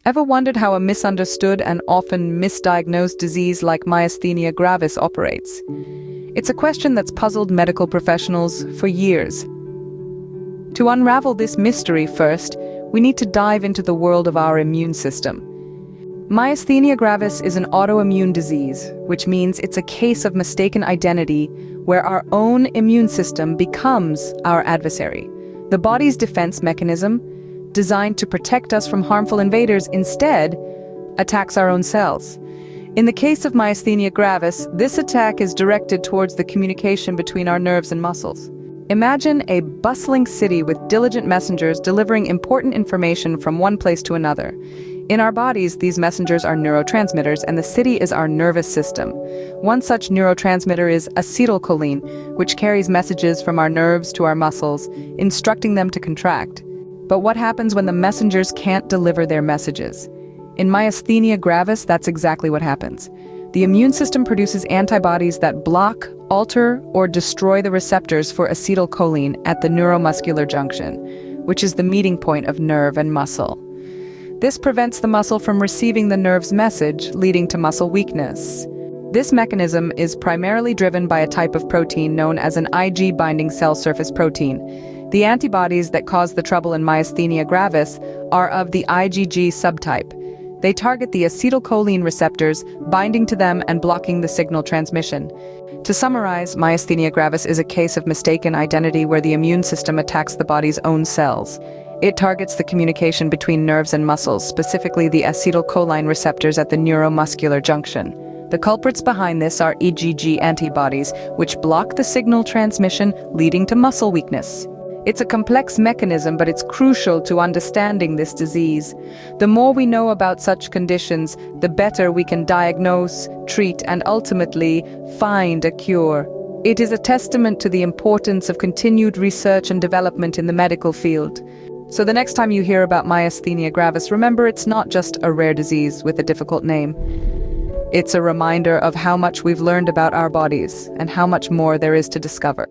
Ever wondered how a misunderstood and often misdiagnosed disease like myasthenia gravis operates? It's a question that's puzzled medical professionals for years. To unravel this mystery first, we need to dive into the world of our immune system. Myasthenia gravis is an autoimmune disease, which means it's a case of mistaken identity where our own immune system becomes our adversary. The body's defense mechanism, designed to protect us from harmful invaders, instead attacks our own cells. In the case of myasthenia gravis, this attack is directed towards the communication between our nerves and muscles. Imagine a bustling city with diligent messengers delivering important information from one place to another. In our bodies, these messengers are neurotransmitters, and the city is our nervous system. One such neurotransmitter is acetylcholine, which carries messages from our nerves to our muscles, instructing them to contract. But what happens when the messengers can't deliver their messages? In myasthenia gravis, that's exactly what happens. The immune system produces antibodies that block, alter, or destroy the receptors for acetylcholine at the neuromuscular junction, which is the meeting point of nerve and muscle. This prevents the muscle from receiving the nerve's message, leading to muscle weakness. This mechanism is primarily driven by a type of protein known as an Ig-binding cell surface protein. The antibodies that cause the trouble in myasthenia gravis are of the IgG subtype. They target the acetylcholine receptors, binding to them and blocking the signal transmission. To summarize, myasthenia gravis is a case of mistaken identity where the immune system attacks the body's own cells. It targets the communication between nerves and muscles, specifically the acetylcholine receptors at the neuromuscular junction. The culprits behind this are IgG antibodies, which block the signal transmission, leading to muscle weakness. It's a complex mechanism, but it's crucial to understanding this disease. The more we know about such conditions, the better we can diagnose, treat, and ultimately find a cure. It is a testament to the importance of continued research and development in the medical field. So the next time you hear about myasthenia gravis, remember it's not just a rare disease with a difficult name. It's a reminder of how much we've learned about our bodies and how much more there is to discover.